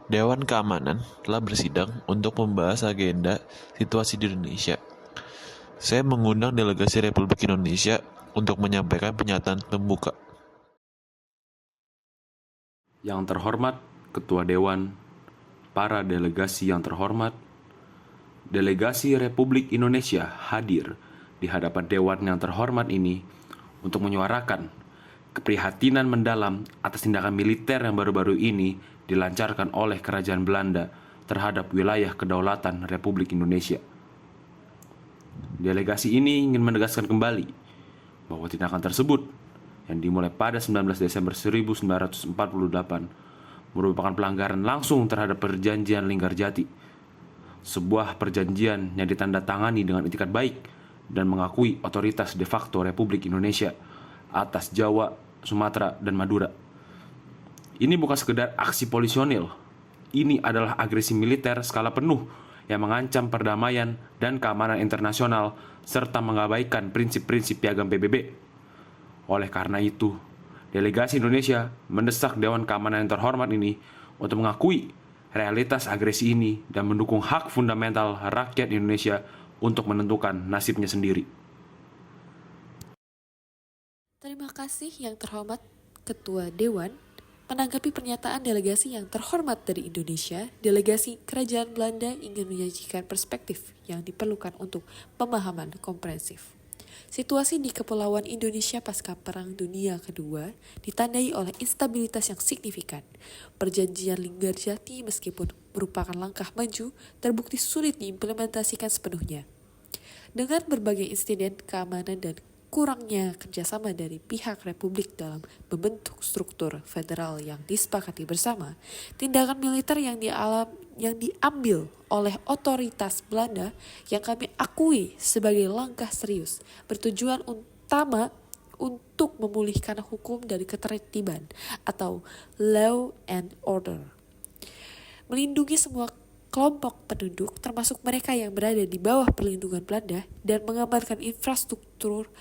Dewan Keamanan telah bersidang untuk membahas agenda situasi di Indonesia. Saya mengundang delegasi Republik Indonesia untuk menyampaikan pernyataan terbuka. Yang terhormat Ketua Dewan, para delegasi yang terhormat, delegasi Republik Indonesia hadir di hadapan Dewan yang terhormat ini untuk menyuarakan keprihatinan mendalam atas tindakan militer yang baru-baru ini dilancarkan oleh Kerajaan Belanda terhadap wilayah kedaulatan Republik Indonesia. Delegasi ini ingin menegaskan kembali bahwa tindakan tersebut yang dimulai pada 19 Desember 1948 merupakan pelanggaran langsung terhadap Perjanjian Linggarjati, sebuah perjanjian yang ditandatangani dengan itikat baik dan mengakui otoritas de facto Republik Indonesia atas Jawa, Sumatera, dan Madura. Ini bukan sekedar aksi polisionil, ini adalah agresi militer skala penuh yang mengancam perdamaian dan keamanan internasional serta mengabaikan prinsip-prinsip piagam PBB. Oleh karena itu, delegasi Indonesia mendesak Dewan Keamanan yang terhormat ini untuk mengakui realitas agresi ini dan mendukung hak fundamental rakyat Indonesia untuk menentukan nasibnya sendiri. Terima kasih yang terhormat Ketua Dewan. Menanggapi pernyataan delegasi yang terhormat dari Indonesia, delegasi Kerajaan Belanda ingin menyajikan perspektif yang diperlukan untuk pemahaman komprehensif. Situasi di Kepulauan Indonesia pasca Perang Dunia Kedua ditandai oleh instabilitas yang signifikan. Perjanjian Linggarjati meskipun merupakan langkah maju, terbukti sulit diimplementasikan sepenuhnya. Dengan berbagai insiden keamanan dan kurangnya kerjasama dari pihak Republik dalam membentuk struktur federal yang disepakati bersama, tindakan militer yang diambil oleh otoritas Belanda yang kami akui sebagai langkah serius bertujuan utama untuk memulihkan hukum dari ketertiban atau law and order, melindungi semua kelompok penduduk termasuk mereka yang berada di bawah perlindungan Belanda dan mengamankan infrastruktur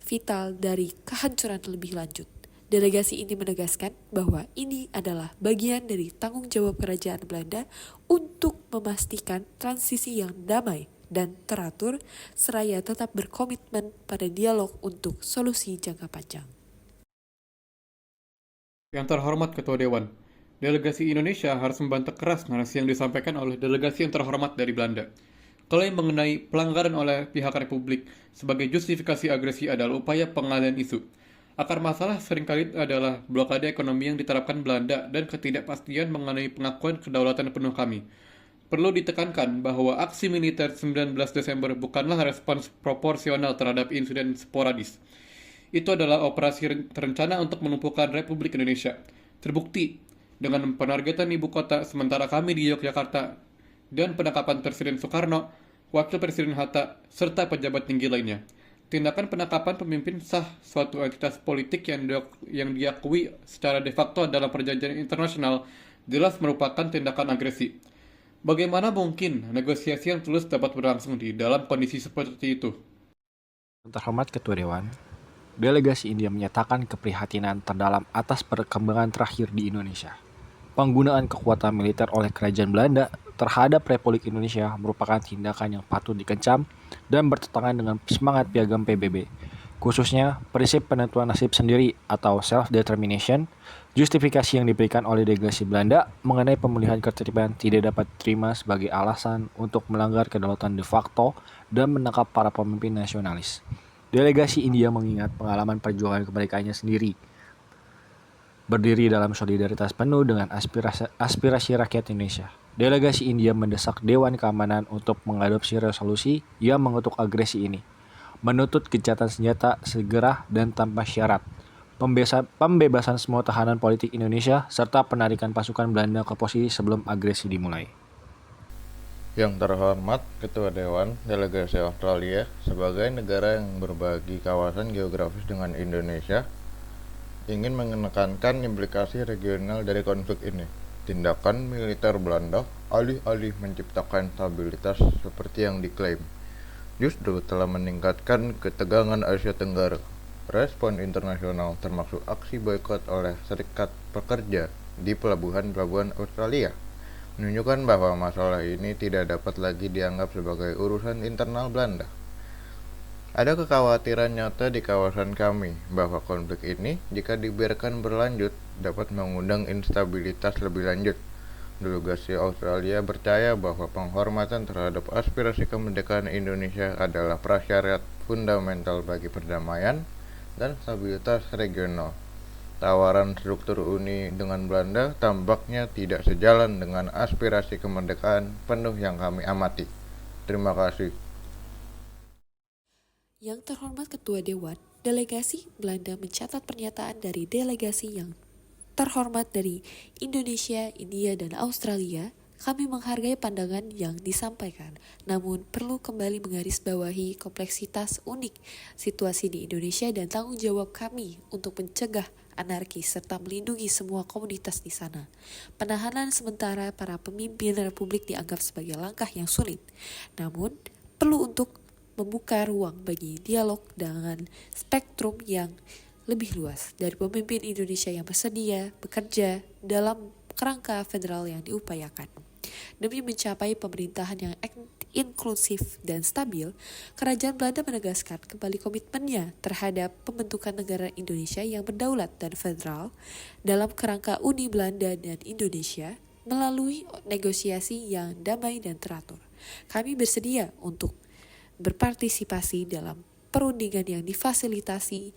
vital dari kehancuran lebih lanjut. Delegasi ini menegaskan bahwa ini adalah bagian dari tanggung jawab Kerajaan Belanda untuk memastikan transisi yang damai dan teratur seraya tetap berkomitmen pada dialog untuk solusi jangka panjang. Yang terhormat Ketua Dewan, delegasi Indonesia harus membantah keras narasi yang disampaikan oleh delegasi yang terhormat dari Belanda. Klaim mengenai pelanggaran oleh pihak Republik sebagai justifikasi agresi adalah upaya pengalihan isu. Akar masalah seringkali adalah blokade ekonomi yang diterapkan Belanda dan ketidakpastian mengenai pengakuan kedaulatan penuh kami. Perlu ditekankan bahwa aksi militer 19 Desember bukanlah respons proporsional terhadap insiden sporadis. Itu adalah operasi terencana untuk melumpuhkan Republik Indonesia. Terbukti dengan penargetan ibu kota sementara kami di Yogyakarta dan penangkapan Presiden Soekarno, Wakil Presiden Hatta, serta pejabat tinggi lainnya. Tindakan penangkapan pemimpin sah suatu entitas politik yang diakui secara de facto dalam perjanjian internasional jelas merupakan tindakan agresi. Bagaimana mungkin negosiasi yang tulus dapat berlangsung di dalam kondisi seperti itu? Terhormat Ketua Dewan, delegasi India menyatakan keprihatinan terdalam atas perkembangan terakhir di Indonesia. Penggunaan kekuatan militer oleh Kerajaan Belanda terhadap Republik Indonesia merupakan tindakan yang patut dikecam dan bertentangan dengan semangat piagam PBB, khususnya prinsip penentuan nasib sendiri atau self-determination. Justifikasi yang diberikan oleh delegasi Belanda mengenai pemulihan ketertiban tidak dapat diterima sebagai alasan untuk melanggar kedaulatan de facto dan menangkap para pemimpin nasionalis. Delegasi India mengingat pengalaman perjuangan kemerdekaannya sendiri, berdiri dalam solidaritas penuh dengan aspirasi rakyat Indonesia. Delegasi India mendesak Dewan Keamanan untuk mengadopsi resolusi yang mengutuk agresi ini, menuntut gencatan senjata segera dan tanpa syarat, pembebasan semua tahanan politik Indonesia, serta penarikan pasukan Belanda ke posisi sebelum agresi dimulai. Yang terhormat Ketua Dewan, delegasi Australia sebagai negara yang berbagi kawasan geografis dengan Indonesia ingin menekankan implikasi regional dari konflik ini. Tindakan militer Belanda alih-alih menciptakan stabilitas seperti yang diklaim, justru telah meningkatkan ketegangan Asia Tenggara. Respon internasional termasuk aksi boikot oleh serikat pekerja di pelabuhan-pelabuhan Australia menunjukkan bahwa masalah ini tidak dapat lagi dianggap sebagai urusan internal Belanda. Ada kekhawatiran nyata di kawasan kami bahwa konflik ini, jika dibiarkan berlanjut, dapat mengundang instabilitas lebih lanjut. Delegasi Australia percaya bahwa penghormatan terhadap aspirasi kemerdekaan Indonesia adalah prasyarat fundamental bagi perdamaian dan stabilitas regional. Tawaran struktur Uni dengan Belanda tampaknya tidak sejalan dengan aspirasi kemerdekaan penuh yang kami amati. Terima kasih. Yang terhormat Ketua Dewan, delegasi Belanda mencatat pernyataan dari delegasi yang terhormat dari Indonesia, India, dan Australia. Kami menghargai pandangan yang disampaikan, namun perlu kembali menggarisbawahi kompleksitas unik situasi di Indonesia dan tanggung jawab kami untuk mencegah anarkis serta melindungi semua komunitas di sana. Penahanan sementara para pemimpin republik dianggap sebagai langkah yang sulit, namun perlu untuk membuka ruang bagi dialog dengan spektrum yang lebih luas dari pemimpin Indonesia yang bersedia bekerja dalam kerangka federal yang diupayakan. Demi mencapai pemerintahan yang inklusif dan stabil, Kerajaan Belanda menegaskan kembali komitmennya terhadap pembentukan negara Indonesia yang berdaulat dan federal dalam kerangka Uni Belanda dan Indonesia melalui negosiasi yang damai dan teratur. Kami bersedia untuk berpartisipasi dalam perundingan yang difasilitasi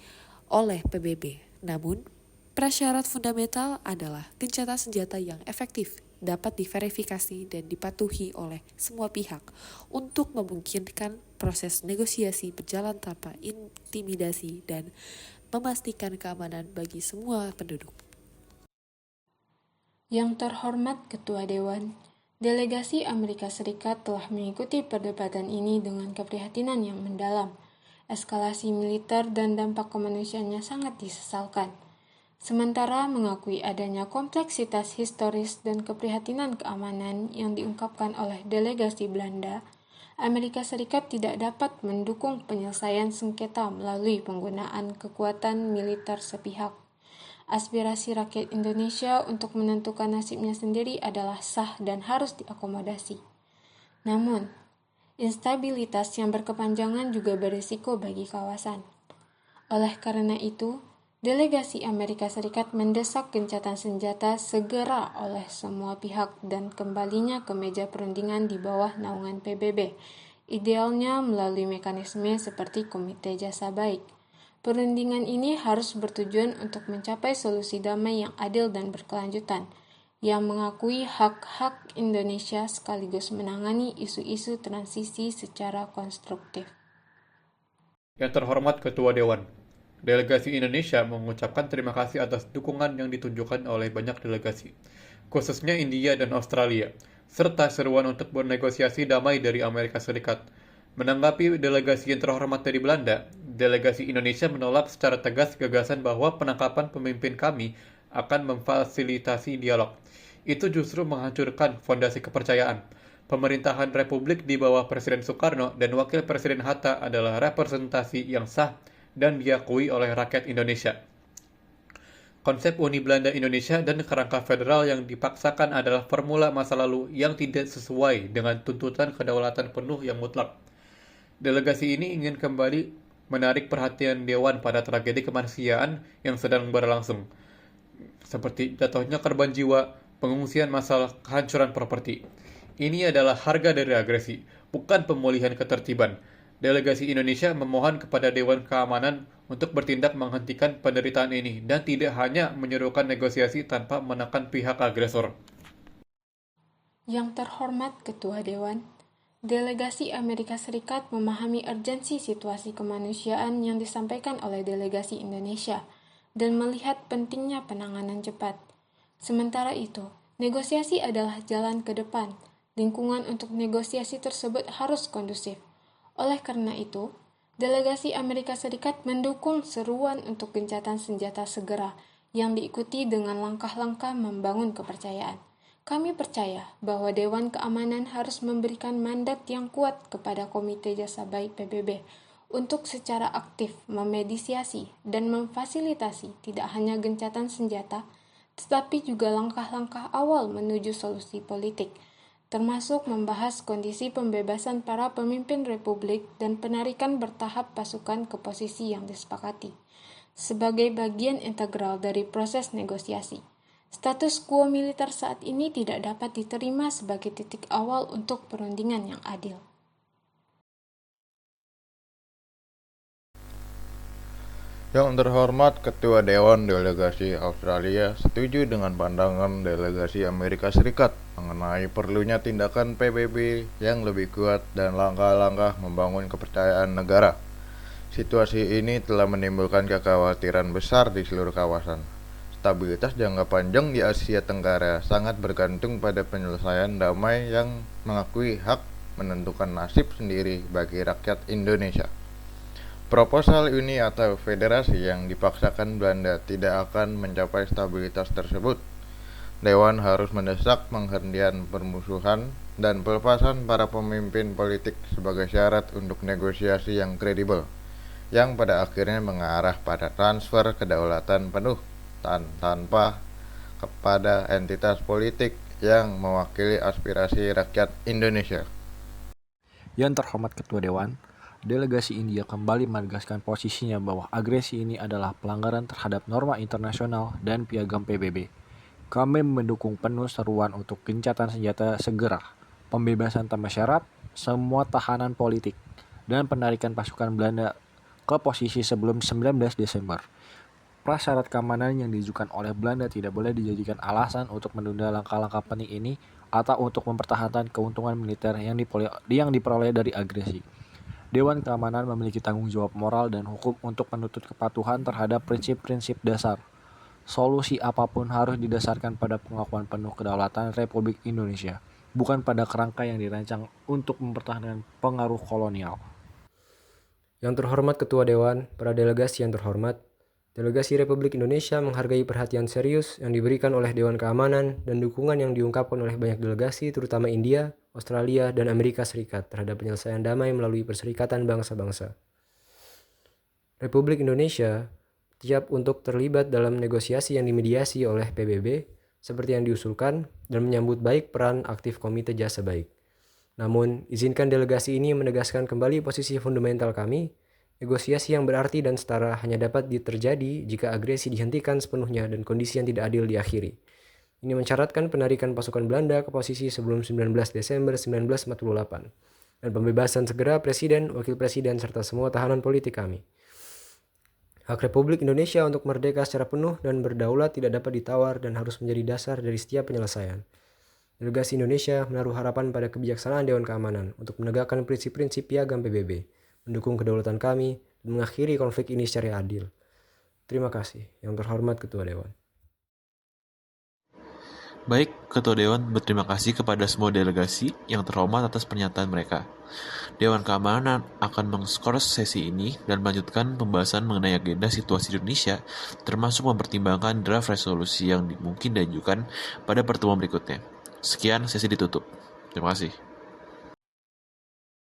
oleh PBB. Namun, prasyarat fundamental adalah gencatan senjata yang efektif dapat diverifikasi dan dipatuhi oleh semua pihak untuk memungkinkan proses negosiasi berjalan tanpa intimidasi dan memastikan keamanan bagi semua penduduk. Yang terhormat Ketua Dewan, delegasi Amerika Serikat telah mengikuti perdebatan ini dengan keprihatinan yang mendalam. Eskalasi militer dan dampak kemanusiaannya sangat disesalkan. Sementara mengakui adanya kompleksitas historis dan keprihatinan keamanan yang diungkapkan oleh delegasi Belanda, Amerika Serikat tidak dapat mendukung penyelesaian sengketa melalui penggunaan kekuatan militer sepihak. Aspirasi rakyat Indonesia untuk menentukan nasibnya sendiri adalah sah dan harus diakomodasi. Namun, instabilitas yang berkepanjangan juga berisiko bagi kawasan. Oleh karena itu, delegasi Amerika Serikat mendesak gencatan senjata segera oleh semua pihak dan kembalinya ke meja perundingan di bawah naungan PBB, idealnya melalui mekanisme seperti Komite Jasa Baik. Perundingan ini harus bertujuan untuk mencapai solusi damai yang adil dan berkelanjutan, yang mengakui hak-hak Indonesia sekaligus menangani isu-isu transisi secara konstruktif. Yang terhormat Ketua Dewan, delegasi Indonesia mengucapkan terima kasih atas dukungan yang ditunjukkan oleh banyak delegasi, khususnya India dan Australia, serta seruan untuk bernegosiasi damai dari Amerika Serikat. Menanggapi delegasi yang terhormat dari Belanda, delegasi Indonesia menolak secara tegas gagasan bahwa penangkapan pemimpin kami akan memfasilitasi dialog. Itu justru menghancurkan fondasi kepercayaan. Pemerintahan Republik di bawah Presiden Soekarno dan Wakil Presiden Hatta adalah representasi yang sah dan diakui oleh rakyat Indonesia. Konsep Uni Belanda Indonesia dan kerangka federal yang dipaksakan adalah formula masa lalu yang tidak sesuai dengan tuntutan kedaulatan penuh yang mutlak. Delegasi ini ingin kembali menarik perhatian Dewan pada tragedi kemanusiaan yang sedang berlangsung, seperti jatuhnya korban jiwa, pengungsian masalah kehancuran properti. Ini adalah harga dari agresi, bukan pemulihan ketertiban. Delegasi Indonesia memohon kepada Dewan Keamanan untuk bertindak menghentikan penderitaan ini dan tidak hanya menyerukan negosiasi tanpa menekan pihak agresor. Yang terhormat Ketua Dewan, delegasi Amerika Serikat memahami urgensi situasi kemanusiaan yang disampaikan oleh delegasi Indonesia dan melihat pentingnya penanganan cepat. Sementara itu, negosiasi adalah jalan ke depan. Lingkungan untuk negosiasi tersebut harus kondusif. Oleh karena itu, delegasi Amerika Serikat mendukung seruan untuk gencatan senjata segera yang diikuti dengan langkah-langkah membangun kepercayaan. Kami percaya bahwa Dewan Keamanan harus memberikan mandat yang kuat kepada Komite Jasa Baik PBB untuk secara aktif memediasi dan memfasilitasi tidak hanya gencatan senjata, tetapi juga langkah-langkah awal menuju solusi politik, termasuk membahas kondisi pembebasan para pemimpin republik dan penarikan bertahap pasukan ke posisi yang disepakati, sebagai bagian integral dari proses negosiasi. Status quo militer saat ini tidak dapat diterima sebagai titik awal untuk perundingan yang adil. Yang terhormat Ketua Dewan Delegasi Australia setuju dengan pandangan delegasi Amerika Serikat mengenai perlunya tindakan PBB yang lebih kuat dan langkah-langkah membangun kepercayaan negara. Situasi ini telah menimbulkan kekhawatiran besar di seluruh kawasan. Stabilitas jangka panjang di Asia Tenggara sangat bergantung pada penyelesaian damai yang mengakui hak menentukan nasib sendiri bagi rakyat Indonesia. Proposal uni atau federasi yang dipaksakan Belanda tidak akan mencapai stabilitas tersebut. Dewan harus mendesak penghentian permusuhan dan pelepasan para pemimpin politik sebagai syarat untuk negosiasi yang kredibel, yang pada akhirnya mengarah pada transfer kedaulatan penuh tanpa kepada entitas politik yang mewakili aspirasi rakyat Indonesia. Yang terhormat Ketua Dewan, delegasi India kembali menegaskan posisinya bahwa agresi ini adalah pelanggaran terhadap norma internasional dan piagam PBB. Kami mendukung penuh seruan untuk gencatan senjata segera, pembebasan tanpa syarat semua tahanan politik, dan penarikan pasukan Belanda ke posisi sebelum 19 Desember. Prasyarat keamanan yang diajukan oleh Belanda tidak boleh dijadikan alasan untuk menunda langkah-langkah penting ini atau untuk mempertahankan keuntungan militer yang diperoleh dari agresi. Dewan Keamanan memiliki tanggung jawab moral dan hukum untuk menuntut kepatuhan terhadap prinsip-prinsip dasar. Solusi apapun harus didasarkan pada pengakuan penuh kedaulatan Republik Indonesia, bukan pada kerangka yang dirancang untuk mempertahankan pengaruh kolonial. Yang terhormat Ketua Dewan, para delegasi yang terhormat, Delegasi Republik Indonesia menghargai perhatian serius yang diberikan oleh Dewan Keamanan dan dukungan yang diungkapkan oleh banyak delegasi terutama India, Australia, dan Amerika Serikat terhadap penyelesaian damai melalui Perserikatan Bangsa-Bangsa. Republik Indonesia siap untuk terlibat dalam negosiasi yang dimediasi oleh PBB seperti yang diusulkan dan menyambut baik peran aktif Komite Jasa Baik. Namun, izinkan delegasi ini menegaskan kembali posisi fundamental kami. Negosiasi yang berarti dan setara hanya dapat terjadi jika agresi dihentikan sepenuhnya dan kondisi yang tidak adil diakhiri. Ini mensyaratkan penarikan pasukan Belanda ke posisi sebelum 19 Desember 1948 dan pembebasan segera Presiden, Wakil Presiden, serta semua tahanan politik kami. Hak Republik Indonesia untuk merdeka secara penuh dan berdaulat tidak dapat ditawar dan harus menjadi dasar dari setiap penyelesaian. Delegasi Indonesia menaruh harapan pada kebijaksanaan Dewan Keamanan untuk menegakkan prinsip-prinsip piagam PBB, mendukung kedaulatan kami, dan mengakhiri konflik ini secara adil. Terima kasih, yang terhormat Ketua Dewan. Baik, Ketua Dewan berterima kasih kepada semua delegasi yang terhormat atas pernyataan mereka. Dewan Keamanan akan mengskors sesi ini dan melanjutkan pembahasan mengenai agenda situasi di Indonesia, termasuk mempertimbangkan draft resolusi yang mungkin diajukan pada pertemuan berikutnya. Sekian, sesi ditutup. Terima kasih.